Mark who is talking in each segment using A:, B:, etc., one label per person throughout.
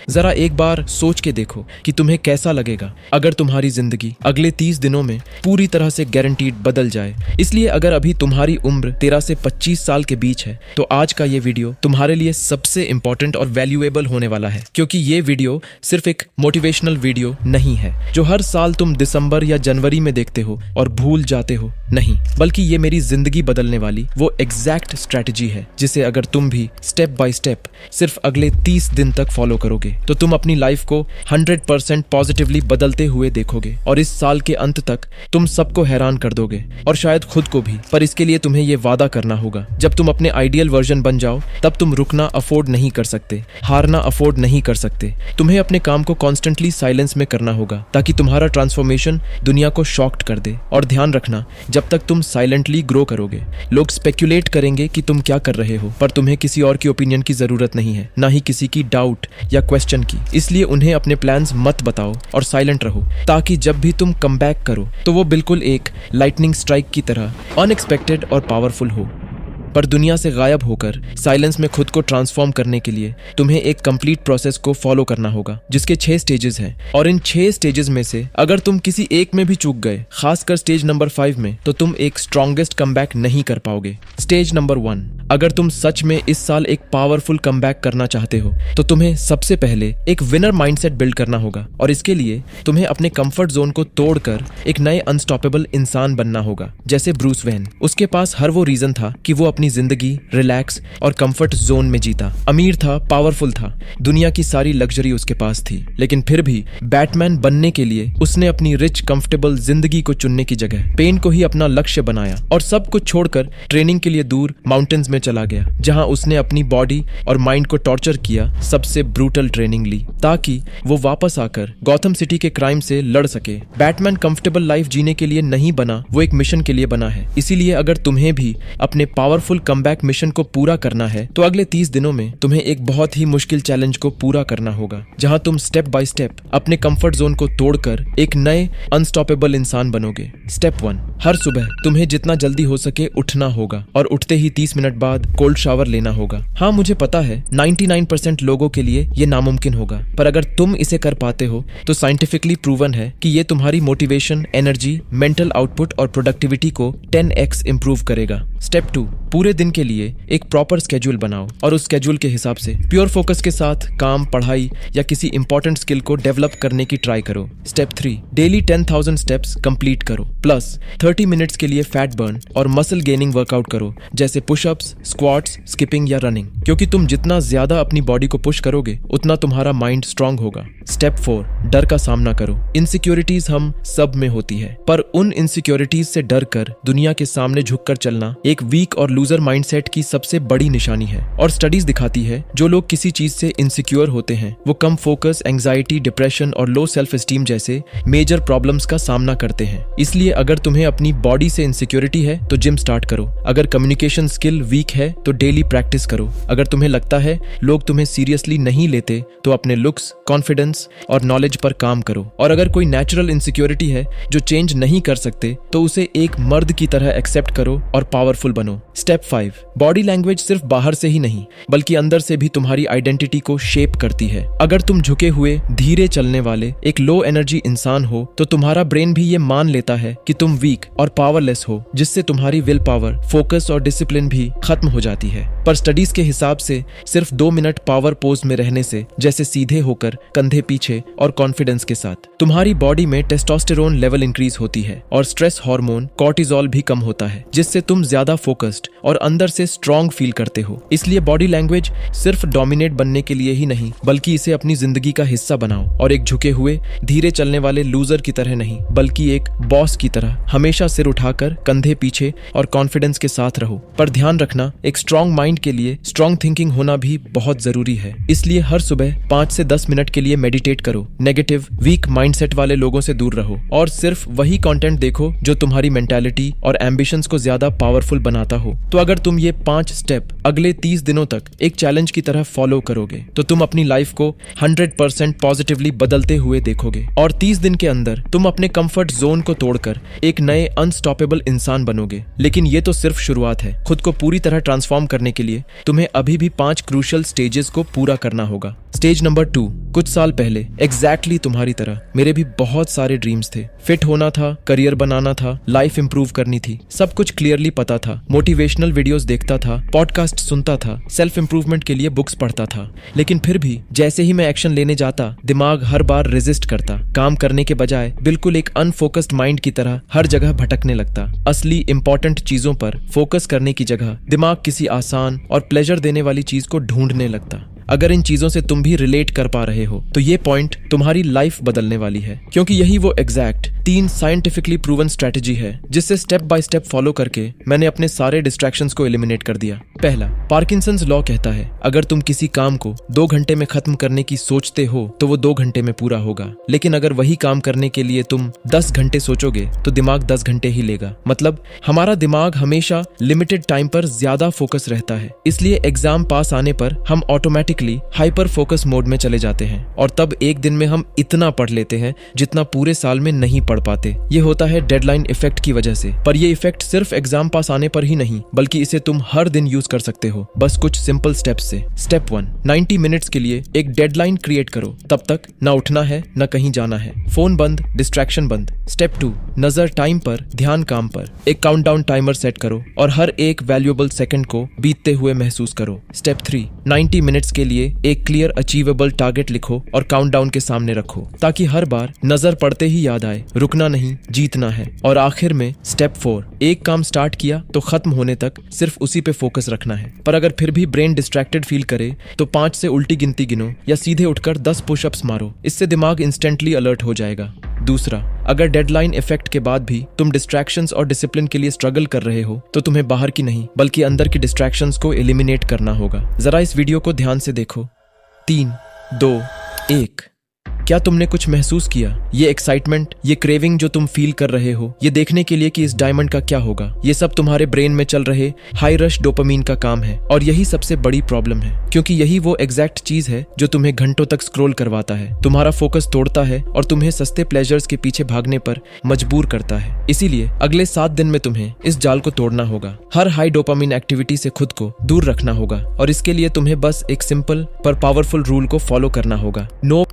A: जरा एक बार सोच के देखो कि तुम्हें कैसा लगेगा अगर तुम्हारी जिंदगी अगले 30 दिनों में पूरी तरह से गारंटीड बदल जाए। इसलिए अगर अभी तुम्हारी उम्र 13 से 25 साल के बीच है तो आज का ये वीडियो तुम्हारे लिए सबसे इंपॉर्टेंट और वैल्यूएबल होने वाला है, क्योंकि ये वीडियो सिर्फ एक मोटिवेशनल वीडियो नहीं है जो हर साल तुम दिसंबर या जनवरी में देखते हो और भूल जाते हो। नहीं, बल्कि ये मेरी जिंदगी बदलने वाली वो एग्जैक्ट स्ट्रैटेजी है जिसे अगर तुम भी स्टेप बाय स्टेप सिर्फ अगले 30 दिन तक फॉलो करोगे तो तुम अपनी लाइफ को 100% पॉजिटिवली बदलते हुए देखोगे और इस साल के अंत तक तुम सबको हैरान कर दोगे और शायद खुद को भी। पर इसके लिए तुम्हें ये वादा करना होगा, जब तुम अपने आइडियल वर्जन बन जाओ तब तुम रुकना अफोर्ड नहीं कर सकते, हारना अफोर्ड नहीं कर सकते। तुम्हें अपने काम को कॉन्स्टेंटली साइलेंस में करना होगा ताकि तुम्हारा ट्रांसफॉर्मेशन दुनिया को शॉक्ड कर दे। और ध्यान रखना, जब तक तुम साइलेंटली ग्रो करोगे लोग स्पेक्यूलेट करेंगे कि तुम क्या कर रहे हो, पर तुम्हें किसी और की ओपिनियन की जरूरत नहीं है, ना ही किसी की डाउट या क्वेश्चन की। इसलिए उन्हें अपने प्लान्स मत बताओ और साइलेंट रहो, ताकि जब भी तुम कम बैक करो तो वो बिल्कुल एक लाइटनिंग स्ट्राइक की तरह अनएक्सपेक्टेड और पावरफुल हो। पर दुनिया से गायब होकर साइलेंस में खुद को ट्रांसफॉर्म करने के लिए तुम्हें एक कंप्लीट प्रोसेस को फॉलो करना होगा जिसके 6 स्टेजेस हैं। और इन 6 स्टेजेस में से अगर तुम किसी एक में भी चूक गए, खासकर स्टेज नंबर 5 में, तो तुम एक स्ट्रॉन्गेस्ट कमबैक नहीं कर पाओगे। स्टेज नंबर 1, अगर तुम सच में इस साल एक पावरफुल कमबैक करना चाहते हो तो तुम्हें सबसे पहले एक विनर माइंडसेट बिल्ड करना होगा। और इसके लिए तुम्हें अपने कंफर्ट जोन को तोड़कर एक नए अनस्टॉपेबल इंसान बनना होगा, जैसे ब्रूस वेन। उसके पास हर वो रीजन था कि वो अपनी जिंदगी रिलैक्स और कंफर्ट जोन में जीता। अमीर था, पावरफुल था, दुनिया की सारी लग्जरी उसके पास थी, लेकिन फिर भी बैटमैन बनने के लिए उसने अपनी रिच कंफर्टेबल जिंदगी को चुनने की जगह पेन को ही अपना लक्ष्य बनाया और सब कुछ छोड़कर ट्रेनिंग के लिए दूर माउंटेन्स में चला गया, जहां उसने अपनी बॉडी और माइंड को टॉर्चर किया, सबसे ब्रूटल ट्रेनिंग ली ताकि वो वापस आकर गॉथम सिटी के क्राइम से लड़ सके। बैटमैन कंफर्टेबल लाइफ जीने के लिए नहीं बना, वो एक मिशन के लिए बना है। इसीलिए अगर तुम्हें भी अपने पावरफुल कमबैक मिशन को पूरा करना है तो अगले 30 दिनों में तुम्हें एक बहुत ही मुश्किल चैलेंज को पूरा करना होगा, जहां तुम स्टेप बाय स्टेप अपने कंफर्ट जोन को तोड़कर एक नए अनस्टॉपेबल इंसान बनोगे। स्टेप 1, हर सुबह तुम्हें जितना जल्दी हो सके उठना होगा और उठते ही 30 मिनट बाद कोल्ड शावर लेना होगा। हाँ, मुझे पता है 99% लोगों के लिए ये नामुमकिन होगा, पर अगर तुम इसे कर पाते हो तो साइंटिफिकली प्रूवन है कि ये तुम्हारी मोटिवेशन, एनर्जी, मेंटल आउटपुट और प्रोडक्टिविटी को 10x इंप्रूव करेगा। स्टेप 2, पूरे दिन के लिए एक प्रॉपर स्केड्यूल बनाओ और उस स्केड्यूल के हिसाब से प्योर फोकस के साथ काम, पढ़ाई या किसी इंपॉर्टेंट स्किल को डेवलप करने की ट्राई करो। स्टेप 3, डेली 10,000 स्टेप्स कंप्लीट करो, प्लस 30 मिनट्स के लिए फैट बर्न और मसल गेनिंग वर्कआउट करो, जैसे पुशअप्स, स्क्वाट्स, स्किपिंग या रनिंग, क्योंकि तुम जितना ज्यादा अपनी बॉडी को पुश करोगे उतना तुम्हारा माइंड स्ट्रांग होगा। स्टेप 4, डर का सामना करो। इनसिक्योरिटीज हम सब में होती है, पर उन इनसिक्योरिटीज से डर कर दुनिया के सामने झुककर चलना एक वीक और लूजर माइंडसेट की सबसे बड़ी निशानी है। और स्टडीज दिखाती है जो लोग किसी चीज से इनसिक्योर होते हैं वो कम फोकस, एंजाइटी, डिप्रेशन और लो सेल्फ एस्टीम जैसे मेजर प्रॉब्लम्स का सामना करते हैं। इसलिए अगर तुम्हें अपनी बॉडी से इनसिक्योरिटी है तो जिम स्टार्ट करो, अगर कम्युनिकेशन स्किल वीक है तो डेली प्रैक्टिस करो, अगर तुम्हें लगता है लोग तुम्हें सीरियसली नहीं लेते तो अपने लुक्स, कॉन्फिडेंस और नॉलेज पर काम करो, और अगर कोई नेचुरल इनसिक्योरिटी है जो चेंज नहीं कर सकते तो उसे एक मर्द की तरह एक्सेप्ट करो और पावरफुल बनो। स्टेप 5, बॉडी लैंग्वेज सिर्फ बाहर से ही नहीं बल्कि अंदर से भी तुम्हारी आइडेंटिटी को शेप करती है। अगर तुम झुके हुए, धीरे चलने वाले एक लो एनर्जी इंसान हो तो तुम्हारा ब्रेन भी ये मान लेता है कि तुम वीक और पावरलेस हो, जिससे तुम्हारी विल पावर, फोकस और डिसिप्लिन भी खत्म हो जाती है। पर स्टडीज के हिसाब से सिर्फ 2 मिनट पावर पोज में रहने से, जैसे सीधे होकर, कंधे पीछे और कॉन्फिडेंस के साथ, तुम्हारी बॉडी में टेस्टोस्टेरोन लेवल इंक्रीज होती है और स्ट्रेस हार्मोन कॉर्टिजोल भी कम होता है, जिससे तुम ज्यादा फोकस्ड और अंदर से स्ट्रांग फील करते हो। इसलिए बॉडी लैंग्वेज सिर्फ डोमिनेट बनने के लिए ही नहीं बल्कि इसे अपनी जिंदगी का हिस्सा बनाओ, और एक झुके हुए, धीरे चलने वाले लूजर की तरह नहीं बल्कि एक बॉस की तरह हमेशा सिर उठाकर, कंधे पीछे और कॉन्फिडेंस के साथ रहो। पर ध्यान रखना, एक स्ट्रांग माइंड के लिए स्ट्रांग थिंकिंग होना भी बहुत जरूरी है। इसलिए हर सुबह 5 से 10 मिनट के लिए मेडिटेट करो, नेगेटिव, वीक माइंडसेट वाले लोगों से दूर रहो और सिर्फ वही कंटेंट देखो जो तुम्हारी मेंटालिटी और एम्बिशंस को ज्यादा पावरफुल बनाता हो। तो अगर तुम ये 5 स्टेप अगले 30 दिनों तक एक चैलेंज की तरह फॉलो करोगे तो तुम अपनी लाइफ को 100% पॉजिटिवली बदलते हुए देखोगे, और 30 दिन के अंदर तुम अपने कंफर्ट जोन को तोड़कर एक नए अनस्टॉपेबल इंसान बनोगे। लेकिन ये तो सिर्फ शुरुआत है। खुद को पूरी तरह ट्रांसफॉर्म करने के लिए तुम्हें अभी भी 5 क्रूशियल स्टेजेस को पूरा करना होगा। स्टेज नंबर 2, कुछ साल पहले एग्जैक्टली तुम्हारी तरह मेरे भी बहुत सारे ड्रीम्स थे। फिट होना था, करियर बनाना था, लाइफ इंप्रूव करनी थी, सब कुछ क्लियरली पता था। मोटिवेशनल वीडियोस देखता था, पॉडकास्ट सुनता था, सेल्फ इंप्रूवमेंट के लिए बुक्स पढ़ता था। लेकिन फिर भी जैसे ही मैं एक्शन लेने जाता, दिमाग हर बार रेजिस्ट करता। काम करने के बजाय बिल्कुल एक अनफोकस्ड माइंड की तरह हर जगह भटकने लगता। असली इंपॉर्टेंट चीजों पर फोकस करने की जगह दिमाग किसी आसान और प्लेजर देने वाली चीज को ढूंढने लगता। अगर इन चीजों से तुम भी रिलेट कर पा रहे हो तो ये पॉइंट तुम्हारी लाइफ बदलने वाली है, क्योंकि यही वो एग्जैक्ट 3 साइंटिफिकली प्रूवन स्ट्रेटजी है जिससे स्टेप बाय स्टेप फॉलो करके मैंने अपने सारे डिस्ट्रैक्शंस को एलिमिनेट कर दिया। पहला, पार्किंसंस लॉ कहता है अगर तुम किसी काम को 2 घंटे में खत्म करने की सोचते हो तो वो 2 घंटे में पूरा होगा। लेकिन अगर वही काम करने के लिए तुम 10 घंटे सोचोगे तो दिमाग 10 घंटे ही लेगा। मतलब हमारा दिमाग हमेशा लिमिटेड टाइम पर ज्यादा फोकस रहता है, इसलिए एग्जाम पास आने पर हम ऑटोमेटिक हाइपर फोकस मोड में चले जाते हैं और तब एक दिन में हम इतना पढ़ लेते हैं जितना पूरे साल में नहीं पढ़ पाते। ये होता है डेडलाइन इफेक्ट की वजह से। पर ये इफेक्ट सिर्फ एग्जाम पास आने पर ही नहीं, बल्कि इसे तुम हर दिन यूज कर सकते हो, बस कुछ सिंपल स्टेप्स से। स्टेप 1, 90 मिनट्स के लिए एक डेडलाइन क्रिएट करो। तब तक ना उठना है ना कहीं जाना है, फोन बंद, डिस्ट्रैक्शन बंद। स्टेप 2, नजर टाइम पर, ध्यान काम पर। एक काउंटडाउन टाइमर सेट करो और हर एक वैल्यूएबल सेकंड को बीतते हुए महसूस करो। स्टेप 3, 90 मिनट्स के लिए एक क्लियर अचीवेबल टारगेट लिखो और काउंटडाउन के सामने रखो, ताकि हर बार नजर पड़ते ही याद आए रुकना नहीं, जीतना है। और आखिर में स्टेप 4, एक काम स्टार्ट किया तो खत्म होने तक सिर्फ उसी पे फोकस रखना है। पर अगर फिर भी ब्रेन डिस्ट्रैक्टेड फील करे तो 5 से उल्टी गिनती गिनो या सीधे उठकर 10 पुशअप्स मारो। इससे दिमाग इंस्टेंटली अलर्ट हो जाएगा। दूसरा, अगर डेडलाइन इफेक्ट के बाद भी तुम डिस्ट्रैक्शंस और डिसिप्लिन के लिए स्ट्रगल कर रहे हो तो तुम्हें बाहर की नहीं बल्कि अंदर की डिस्ट्रैक्शंस को एलिमिनेट करना होगा। जरा इस वीडियो को ध्यान से देखो। 3, 2, 1। क्या तुमने कुछ महसूस किया? ये एक्साइटमेंट, ये क्रेविंग जो तुम फील कर रहे हो, ये देखने के लिए कि इस डायमंड का क्या होगा, ये सब तुम्हारे ब्रेन में चल रहे हाई रश डोपामीन का काम है। और यही सबसे बड़ी प्रॉब्लम है, क्योंकि यही वो एग्जैक्ट चीज है जो तुम्हें घंटों तक स्क्रॉल करवाता है, तुम्हारा फोकस तोड़ता है और तुम्हें सस्ते प्लेजर्स के पीछे भागने पर मजबूर करता है। इसीलिए अगले 7 दिन में तुम्हें इस जाल को तोड़ना होगा। हर हाई डोपामीन एक्टिविटी से खुद को दूर रखना होगा और इसके लिए तुम्हें बस एक सिंपल पर पावरफुल रूल को फॉलो करना होगा। No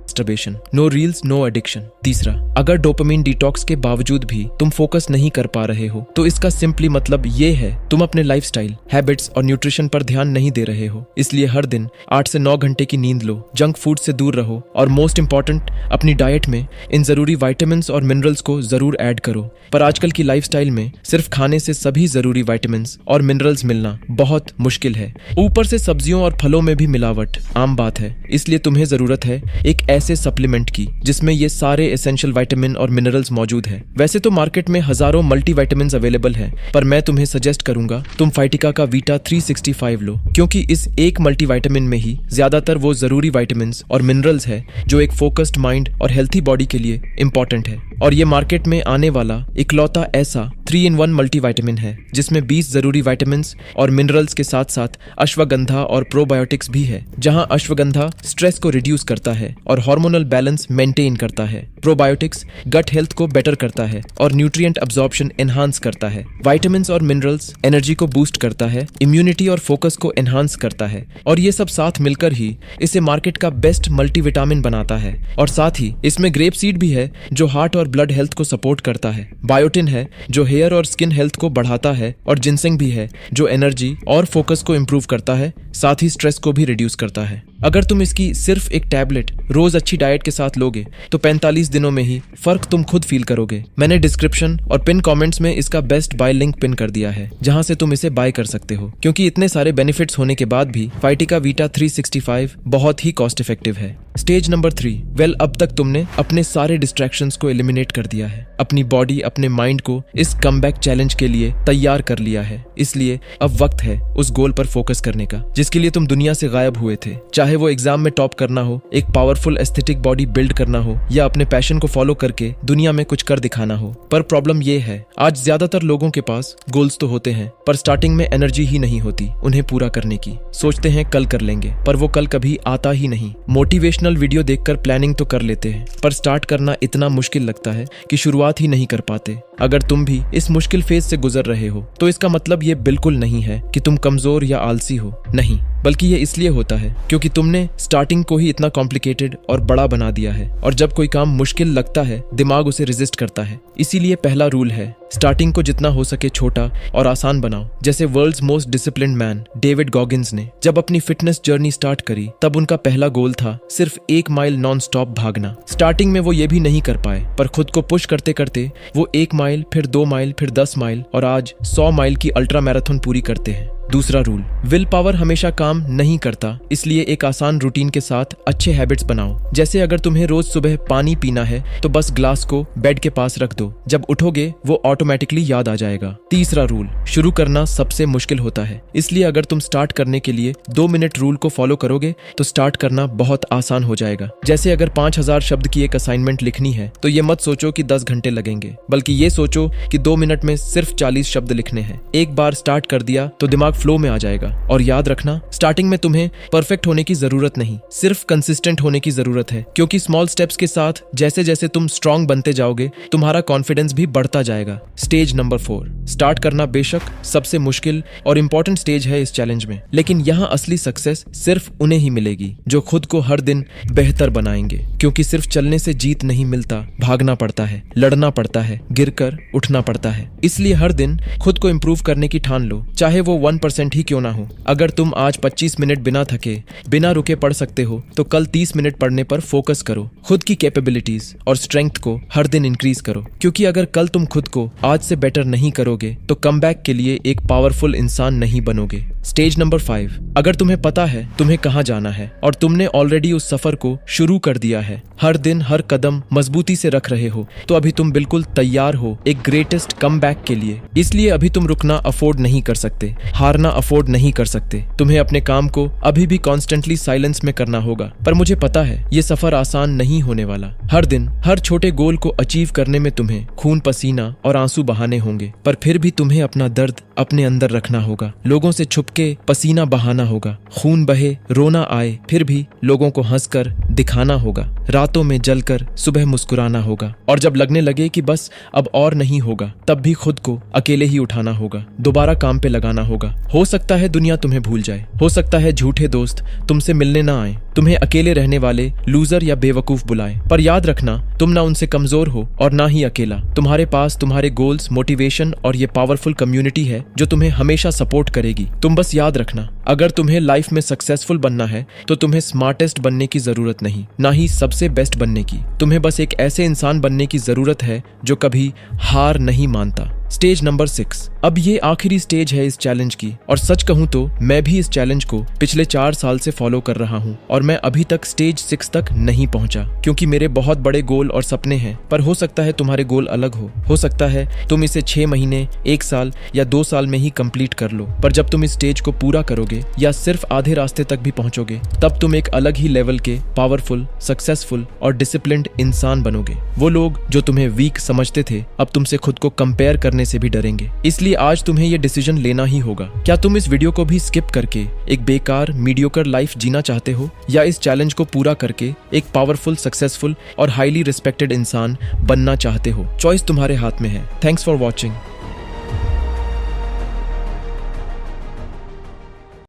A: masturbation, no reels, no addiction। तीसरा, अगर डोपामीन डिटॉक्स के बावजूद भी तुम फोकस नहीं कर पा रहे हो तो इसका सिंपली मतलब ये है तुम अपने लाइफस्टाइल, हैबिट्स और न्यूट्रिशन पर ध्यान नहीं दे रहे हो। इसलिए हर दिन 8 से 9 घंटे की नींद लो, जंक फूड से दूर रहो और मोस्ट इंपॉर्टेंट, अपनी डाइट में इन जरूरी विटामिन्स और मिनरल्स को जरूर ऐड करो। पर आजकल की लाइफस्टाइल में सिर्फ खाने से सभी जरूरी विटामिन्स और मिनरल्स मिलना बहुत मुश्किल है। ऊपर से सब्जियों और फलों में भी मिलावट आम बात है। इसलिए तुम्हें जरूरत है एक ऐसे सप्लीमेंट की जिसमें ये सारे एसेंशियल विटामिन और मिनरल्स मौजूद हैं। वैसे तो मार्केट में हजारों मल्टीविटामिन्स अवेलेबल हैं, पर मैं तुम्हें सजेस्ट करूंगा तुम फाइटिका का वीटा 365 लो, क्योंकि इस एक मल्टीविटामिन में ही ज्यादातर वो जरूरी विटामिन्स और मिनरल्स है जो एक फोकस्ड माइंड और हेल्थी बॉडी के लिए इंपॉर्टेंट है। और ये मार्केट में आने वाला इकलौता ऐसा 3-in-1 मल्टीविटामिन है जिसमें 20 जरूरी विटामिन्स और मिनरल्स के साथ साथ अश्वगंधा और प्रोबायोटिक्स भी है। जहां अश्वगंधा स्ट्रेस को रिड्यूस करता है और हार्मोनल बैलेंस मेंटेन करता है, प्रोबायोटिक्स गट हेल्थ को बेटर करता है और न्यूट्रिएंट अब्जॉर्प्शन एनहांस करता है, विटामिन्स और मिनरल्स एनर्जी को बूस्ट करता है, इम्यूनिटी और फोकस को एनहांस करता है। और ये सब साथ मिलकर ही इसे मार्केट का बेस्ट मल्टीविटामिन बनाता है। और साथ ही इसमें ग्रेप सीड भी है जो हार्ट और ब्लड हेल्थ को सपोर्ट करता है, बायोटिन है जो हेयर और स्किन हेल्थ को बढ़ाता है और जिनसेंग भी है जो एनर्जी और फोकस को इंप्रूव करता है, साथ ही स्ट्रेस को भी रिड्यूस करता है। अगर तुम इसकी सिर्फ एक टैबलेट रोज अच्छी डाइट के साथ लोगे तो 45 दिनों में ही फर्क तुम खुद फील करोगे। मैंने डिस्क्रिप्शन और पिन कमेंट्स में इसका बेस्ट बाय लिंक पिन कर दिया है, जहां से तुम इसे बाय कर सकते हो। क्योंकि इतने सारे बेनिफिट्स होने के बाद भी फाइटिका वीटा 365 बहुत ही कॉस्ट इफेक्टिव है। स्टेज नंबर 3, वेल अब तक तुमने अपने सारे डिस्ट्रैक्शंस को एलिमिनेट कर दिया है, अपनी बॉडी, अपने माइंड को इस कमबैक चैलेंज के लिए तैयार कर लिया है। इसलिए अब वक्त है उस गोल पर फोकस करने का जिसके लिए तुम दुनिया से गायब हुए थे। चाहे वो एग्जाम में टॉप करना हो, एक पावरफुल एस्थेटिक बॉडी बिल्ड करना हो या अपने पैशन को फॉलो करके दुनिया में कुछ कर दिखाना हो। पर प्रॉब्लम ये है, आज ज्यादातर लोगों के पास गोल्स तो होते हैं पर स्टार्टिंग में एनर्जी ही नहीं होती उन्हें पूरा करने की। सोचते हैं कल कर लेंगे, पर वो कल कभी आता ही नहीं। मोटिवेशनल वीडियो देखकर प्लानिंग तो कर लेते हैं, पर स्टार्ट करना इतना मुश्किल लगता है कि शुरुआत ही नहीं कर पाते। अगर तुम भी इस मुश्किल फेज से गुजर रहे हो तो इसका मतलब ये बिल्कुल नहीं है कि तुम कमजोर या आलसी हो। नहीं, बल्कि ये इसलिए होता है क्योंकि तुमने स्टार्टिंग को ही इतना कॉम्प्लिकेटेड और बड़ा बना दिया है, और जब कोई काम मुश्किल लगता है दिमाग उसे रेजिस्ट करता है। इसीलिए पहला रूल है, स्टार्टिंग को जितना हो सके छोटा और आसान बनाओ। जैसे world's most disciplined man David Goggins ने जब अपनी फिटनेस जर्नी स्टार्ट करी, तब उनका पहला गोल था सिर्फ 1 माइल नॉन स्टॉप भागना। स्टार्टिंग में वो ये भी नहीं कर पाए, पर खुद को पुश करते करते वो 1 माइल, फिर 2 माइल, फिर 10 माइल और आज 100 माइल की अल्ट्रा मैराथन पूरी करते हैं। दूसरा रूल, विल पावर हमेशा काम नहीं करता, इसलिए एक आसान रूटीन के साथ अच्छे हैबिट्स बनाओ। जैसे अगर तुम्हें रोज सुबह पानी पीना है तो बस ग्लास को बेड के पास रख दो, जब उठोगे वो ऑटोमेटिकली याद आ जाएगा। तीसरा रूल, शुरू करना सबसे मुश्किल होता है, इसलिए अगर तुम स्टार्ट करने के लिए 2 मिनट रूल को फॉलो करोगे तो स्टार्ट करना बहुत आसान हो जाएगा। जैसे अगर 5000 शब्द की एक असाइनमेंट लिखनी है तो ये मत सोचो कि 10 घंटे लगेंगे, बल्कि ये सोचो कि 2 मिनट में सिर्फ 40 शब्द लिखने हैं। एक बार स्टार्ट कर दिया तो दिमाग फ्लो में आ जाएगा। और याद रखना, स्टार्टिंग में तुम्हें परफेक्ट होने की जरूरत नहीं, सिर्फ कंसिस्टेंट होने की जरूरत है, क्योंकि स्मॉल स्टेप्स के साथ जैसे जैसे तुम स्ट्रांग बनते जाओगे तुम्हारा कॉन्फिडेंस भी बढ़ता जाएगा। स्टेज नंबर 4, स्टार्ट करना बेशक सबसे मुश्किल और इंपॉर्टेंट स्टेज है इस चैलेंज में, लेकिन यहाँ असली सक्सेस सिर्फ उन्हें ही मिलेगी जो खुद को हर दिन बेहतर बनाएंगे। क्योंकि सिर्फ चलने से जीत नहीं मिलता, भागना पड़ता है, लड़ना पड़ता है, गिरकर उठना पड़ता है। इसलिए हर दिन खुद को इम्प्रूव करने की ठान लो, चाहे वो 1% ही क्यों ना हो। अगर तुम आज 25 मिनट बिना थके, बिना रुके पढ़ सकते हो तो कल 30 मिनट पढ़ने पर फोकस करो। खुद की कैपेबिलिटीज और स्ट्रेंथ को हर दिन इंक्रीज करो, क्योंकि अगर कल तुम खुद को आज से बेटर नहीं करोगे तो कमबैक के लिए एक पावरफुल इंसान नहीं बनोगे। स्टेज नंबर 5, अगर तुम्हें पता है तुम्हें कहाँ जाना है और तुमने ऑलरेडी उस सफर को शुरू कर दिया है, हर दिन हर कदम मजबूती से रख रहे हो, तो अभी तुम बिल्कुल तैयार हो एक ग्रेटेस्ट कमबैक के लिए। इसलिए अभी तुम रुकना अफोर्ड नहीं कर सकते, हारना अफोर्ड नहीं कर सकते। तुम्हें अपने काम को अभी भी कॉन्स्टेंटली साइलेंस में करना होगा, पर मुझे पता है ये सफर आसान नहीं होने वाला। हर दिन हर छोटे गोल को अचीव करने में तुम्हें खून पसीना और आंसू बहाने होंगे, पर फिर भी तुम्हें अपना दर्द अपने अंदर रखना होगा, लोगों से छुपके पसीना बहाना होगा, खून बहे रोना आए फिर भी लोगों को हंसकर दिखाना होगा, रातों में जलकर सुबह मुस्कुराना होगा, और जब लगने लगे कि बस अब और नहीं होगा तब भी खुद को अकेले ही उठाना होगा, दोबारा काम पे लगाना होगा। हो सकता है दुनिया तुम्हें भूल जाए, हो सकता है झूठे दोस्त तुमसे मिलने ना आए, तुम्हें अकेले रहने वाले लूजर या बेवकूफ बुलाए, पर याद रखना तुम ना उनसे कमजोर हो और ना ही अकेला। तुम्हारे पास तुम्हारे गोल्स, मोटिवेशन और ये पावरफुल कम्युनिटी है जो तुम्हें हमेशा सपोर्ट करेगी। तुम बस याद रखना, अगर तुम्हें लाइफ में सक्सेसफुल बनना है तो तुम्हें स्मार्टेस्ट बनने की जरूरत नहीं, ना ही सबसे बेस्ट बनने की। तुम्हें बस एक ऐसे इंसान बनने की जरूरत है जो कभी हार नहीं मानता। स्टेज नंबर 6, अब ये आखिरी स्टेज है इस चैलेंज की, और सच कहूं तो मैं भी इस चैलेंज को पिछले 4 साल से फॉलो कर रहा हूं और मैं अभी तक स्टेज 6 तक नहीं पहुंचा, क्योंकि मेरे बहुत बड़े गोल और सपने हैं। पर हो सकता है तुम्हारे गोल अलग हो सकता है तुम इसे 6 महीने, 1 साल या 2 साल में ही कंप्लीट कर लो, पर जब तुम इस स्टेज को पूरा करोगे या सिर्फ आधे रास्ते तक भी पहुंचोगे, तब तुम एक अलग ही लेवल के पावरफुल, सक्सेसफुल और डिसिप्लिन्ड इंसान बनोगे। वो लोग जो तुम्हें वीक समझते थे अब तुमसे खुद को कंपेयर करने से भी डरेंगे। इसलिए आज तुम्हें यह डिसीजन लेना ही होगा। क्या तुम इस वीडियो को भी स्किप करके एक बेकार मीडियोकर लाइफ जीना चाहते हो, या इस चैलेंज को पूरा करके एक पावरफुल, सक्सेसफुल और हाईली रिस्पेक्टेड इंसान बनना चाहते हो? चॉइस तुम्हारे हाथ में है। Thanks for watching.